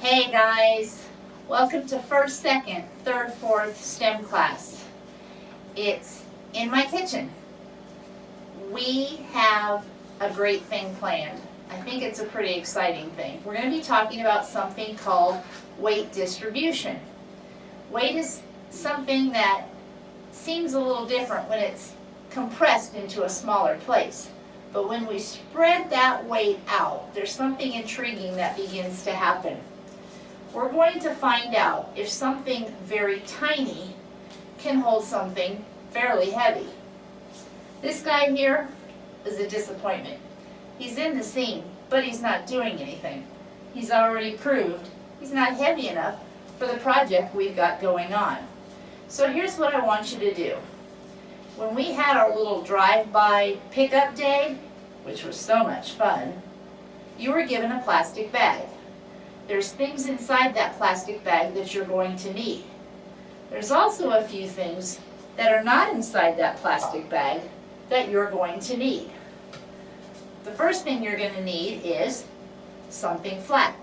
Hey guys, welcome to first, second, third, fourth STEM class. It's in my kitchen. We have a great thing planned. I think it's a pretty exciting thing. We're going to be talking about something called weight distribution. Weight is something that seems a little different when it's compressed into a smaller place. But when we spread that weight out, there's something intriguing that begins to happen. We're going to find out if something very tiny can hold something fairly heavy. This guy here is a disappointment. He's in the scene, but he's not doing anything. He's already proved he's not heavy enough for the project we've got going on. So here's what I want you to do. When we had our little drive-by pickup day, which was so much fun, you were given a plastic bag. There's things inside that plastic bag that you're going to need. There's also a few things that are not inside that plastic bag that you're going to need. The first thing you're going to need is something flat.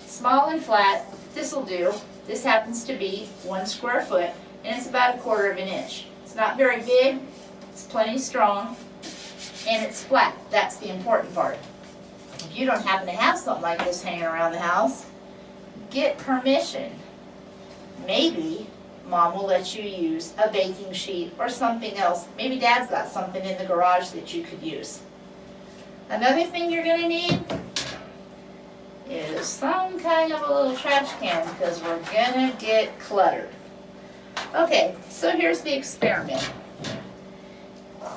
Small and flat, this will do. This happens to be 1 square foot, and it's about 1/4 inch. It's not very big, it's plenty strong, and it's flat. That's the important part. If you don't happen to have something like this hanging around the house, get permission. Maybe Mom will let you use a baking sheet or something else. Maybe Dad's got something in the garage that you could use. Another thing you're going to need is some kind of a little trash can because we're going to get cluttered. Okay, so here's the experiment.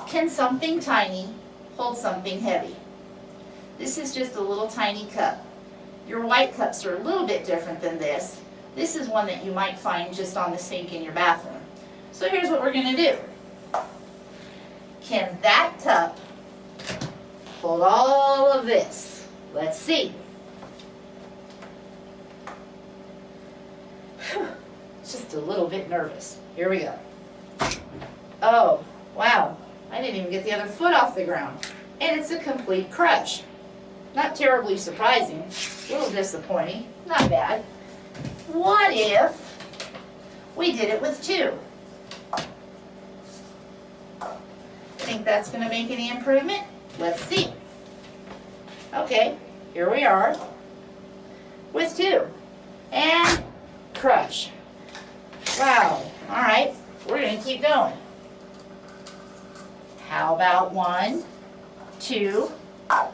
Can something tiny hold something heavy? This is just a little tiny cup. Your white cups are a little bit different than this. This is one that you might find just on the sink in your bathroom. So here's what we're going to do. Can that cup hold all of this? Let's see. Just a little bit nervous. Here we go. Oh, wow. I didn't even get the other foot off the ground. And it's a complete crush. Not terribly surprising. A little disappointing. Not bad. What if we did it with 2? Think that's going to make any improvement? Let's see. Okay, here we are with 2. And crush. Wow. All right, we're going to keep going. How about 1, 2,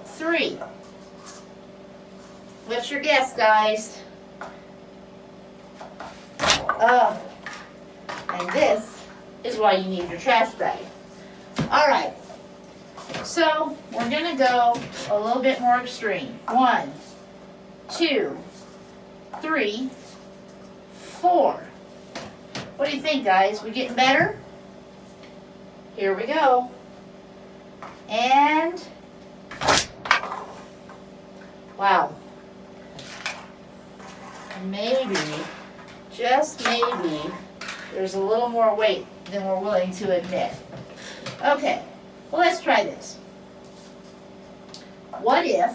3? What's your guess, guys? And this is why you need your trash bag. All right, so we're going to go a little bit more extreme. 1, 2, 3, 4. What do you think, guys? We getting better? Here we go. And wow. Maybe, just maybe, there's a little more weight than we're willing to admit. Okay, well, let's try this. What if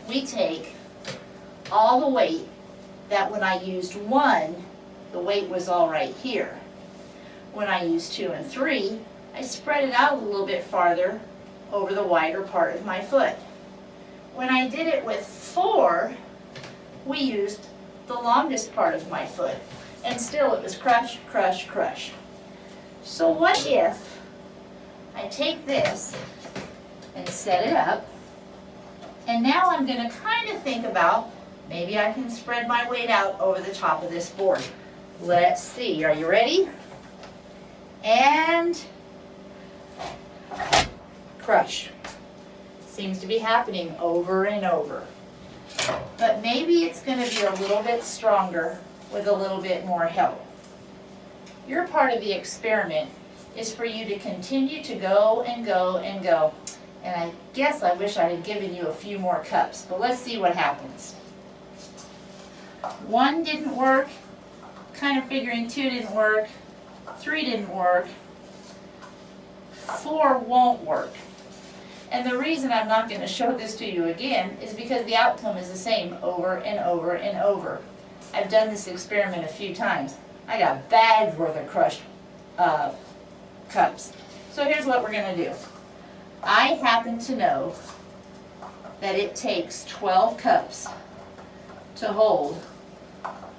we take all the weight that when I used 1, the weight was all right here. When I used 2 and 3, I spread it out a little bit farther over the wider part of my foot. When I did it with 4, we used the longest part of my foot, and still it was crush, crush, crush. So what if I take this and set it up, and now I'm going to kind of think about maybe I can spread my weight out over the top of this board. Let's see. Are you ready? And crush. Seems to be happening over and over. But maybe it's going to be a little bit stronger with a little bit more help. Your part of the experiment is for you to continue to go and go and go. And I guess I wish I had given you a few more cups, but let's see what happens. 1 didn't work, kind of figuring 2 didn't work, 3 didn't work, 4 won't work. And the reason I'm not going to show this to you again is because the outcome is the same over and over and over. I've done this experiment a few times. I got bags worth of crushed cups. So here's what we're going to do. I happen to know that it takes 12 cups to hold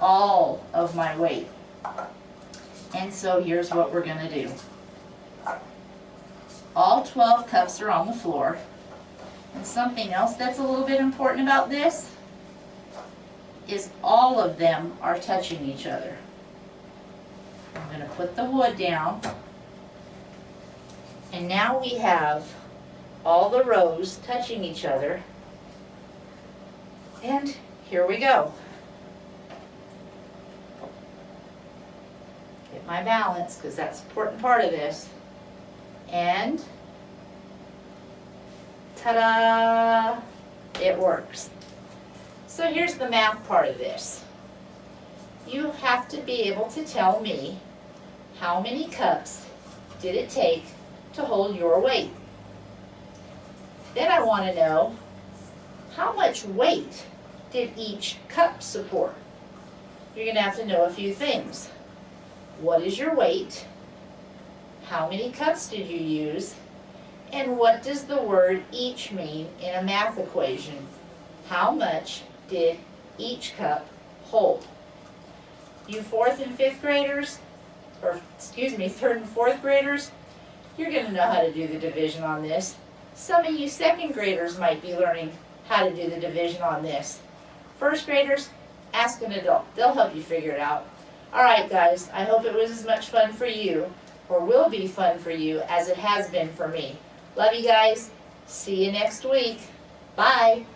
all of my weight. And so here's what we're going to do. All 12 cups are on the floor. And something else that's a little bit important about this is all of them are touching each other. I'm going to put the wood down. And now we have all the rows touching each other. And here we go. Get my balance, because that's an important part of this. And ta-da! It works. So here's the math part of this. You have to be able to tell me how many cups did it take to hold your weight. Then I want to know how much weight did each cup support. You're going to have to know a few things. What is your weight? How many cups did you use? And what does the word each mean in a math equation? How much did each cup hold? You 4th and 5th graders, or excuse me, 3rd and 4th graders, you're going to know how to do the division on this. Some of you 2nd graders might be learning how to do the division on this. 1st graders, ask an adult. They'll help you figure it out. All right, guys, I hope it was as much fun for you, or will be fun for you, as it has been for me. Love you guys. See you next week. Bye.